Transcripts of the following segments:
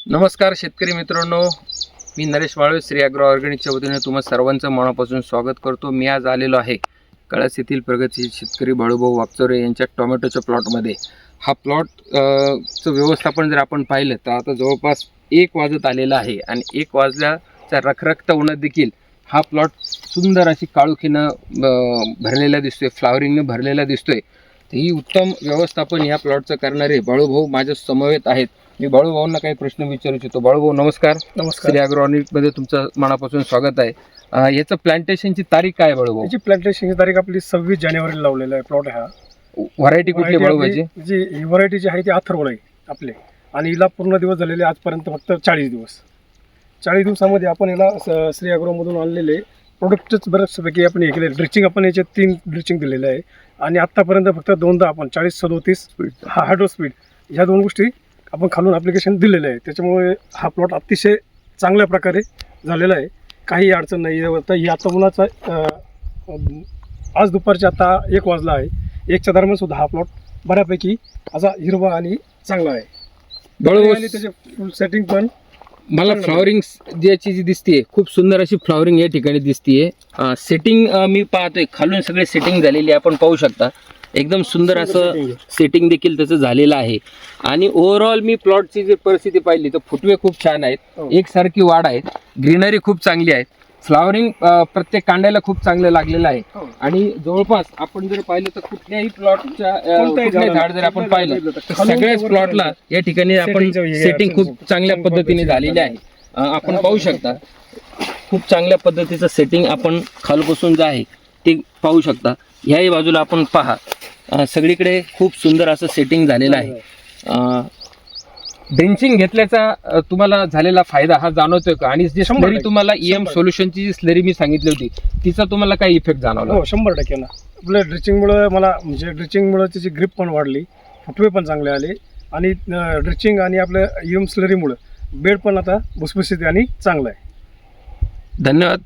नमस्कार शेतकरी मित्रांनो, मी नरेश वाळवे श्री ॲग्रो ऑर्गॅनिकच्या वतीने तुम्हा सर्वांचं मनापासून स्वागत करतो। मी आज आलेलो आहे कळस येथील प्रगतशील शेतकरी बाळूभाऊ वागचौरे यांच्या टोमॅटोच्या प्लॉटमध्ये। हा प्लॉटचं व्यवस्थापन जर आपण पाहिलं तर आता जवळपास 1 वाजत आलेला आहे आणि 1 वाजल्याच्या रखरखता उन्हात देखील हा प्लॉट सुंदर अशी काळोखीनं भरलेला दिसतोय, फ्लावरिंगने भरलेला दिसतोय। तर ही उत्तम व्यवस्थापन या प्लॉटचं करणारे बाळूभाऊ माझ्या समवेत आहेत। मी बाळूभाऊंना काही प्रश्न विचारू इच्छितो। बाळूभाऊ नमस्कार। नमस्कार। श्री ॲग्रो ऑर्गॅनिकमध्ये तुमचं मनापासून स्वागत आहे। याचं प्लांटेशनची तारीख काय बाळूभाऊ? याची प्लांटेशनची तारीख आपली 26 जानेवारीला लावलेला आहे प्लॉट हा। व्हरायटी कुठली बाळूभाऊची? जी ही व्हरायटी जी आहे ती अथर्वळ आहे आपले, आणि हिला पूर्ण दिवस झालेले आजपर्यंत फक्त 40 दिवस। 40 दिवसामध्ये आपण याला श्री ॲग्रोमधून आणलेले प्रोडक्टच बऱ्याचपैकी आपण हे केले। ड्रिचिंग आपण याचे 3 ड्रिचिंग दिलेले आहे आणि आत्तापर्यंत फक्त 2दा आपण 40-37 हा हायड्रो स्पीड ह्या 2 गोष्टी आपण खालून ॲप्लिकेशन दिलेलं आहे। त्याच्यामुळे हा प्लॉट अतिशय चांगल्या प्रकारे झालेला आहे, काही अडचण नाही आहे। आता ही आता उन्हाचा आज दुपारच्या आता 1 वाजला आहे, 1च्या दरम्यान सुद्धा हा प्लॉट बऱ्यापैकी असा हिरवा आणि चांगला आहे। बाळूभाऊ आणि त्याचे फुल सेटिंग पण मला फ्लॉवरिंग ज्याची जी दिसते खूप सुंदर अशी फ्लॉवरिंग या ठिकाणी दिसते। सेटिंग मी पाहतोय खालून सगळे सेटिंग झालेली आपण पाहू शकता, एकदम सुंदर असं सेटिंग देखील त्याचं झालेलं आहे। आणि ओव्हरऑल मी प्लॉटची जी परिस्थिती पाहिली तर फुटवे खूप छान आहेत, एकसारखी वाढ आहेत, ग्रीनरी खूप चांगली आहे, फ्लॉवरिंग प्रत्येक कांड्याला खूप चांगलं लागलेलं आहे। आणि जवळपास आपण जर पाहिलं तर कुठल्याही प्लॉटच्या कुठल्याही झाड जर आपण पाहिलं तर सगळ्याच प्लॉटला या ठिकाणी आपण सेटिंग खूप चांगल्या पद्धतीने झालेली आहे। आपण पाहू शकता खूप चांगल्या पद्धतीचं सेटिंग आपण खालपासून जे आहे ते पाहू शकता। ह्याही बाजूला आपण पहा, सगळीकडे खूप सुंदर असं सेटिंग झालेलं आहे। ड्रिंचिंग घेतल्याचा तुम्हाला झालेला फायदा हा जाणवतोय का? आणि जी स्लरी तुम्हाला EM सोल्युशनची जी स्लरी मी सांगितली होती तिचा तुम्हाला काय इफेक्ट जाणवला? हो 100% ना। आपल्या ड्रिचिंगमुळे मला म्हणजे ड्रिचिंगमुळे त्याची ग्रिप पण वाढली, फुटवे पण चांगले आले, आणि ड्रिचिंग आणि आपल्या EM स्लरीमुळे बेड पण आता भुसभुशीत आणि चांगला आहे। धन्यवाद।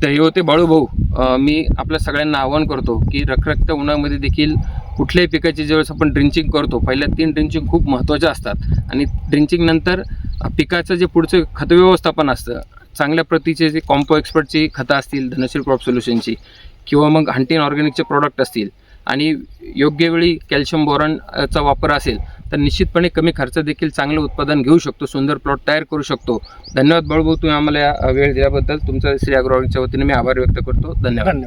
तर हे होते बाळूभाऊ। मी आपल्या सगळ्यांना आवाहन करतो की रखरखत्या उन्हामध्ये देखील कुठल्याही पिकाची ज्यावेळेस आपण ड्रिंचिंग करतो पहिल्या 3 ड्रिंचिंग खूप महत्त्वाच्या असतात, आणि ड्रिंचिंग नंतर पिकाचं जे पुढचं खत व्यवस्थापन असतं, चांगल्या प्रतीचे जे कॉम्पो एक्सपर्टची खतं असतील धनशील क्रॉप सोल्युशनची, किंवा मग हंटिन ऑर्गॅनिकचे प्रोडक्ट असतील, आणि योग्य वेळी कॅल्शियम बोरॉनचा वापर असेल तर निश्चितपणे कमी खर्च देखील चांगलं उत्पादन घेऊ शकतो, सुंदर प्लॉट तयार करू शकतो। धन्यवाद बाळूभाऊ, तुम्ही आम्हाला वेळ दिल्याबद्दल तुमचा श्री ॲग्रो ऑर्गॅनिकच्या वतीने मी आभार व्यक्त करतो। धन्यवाद।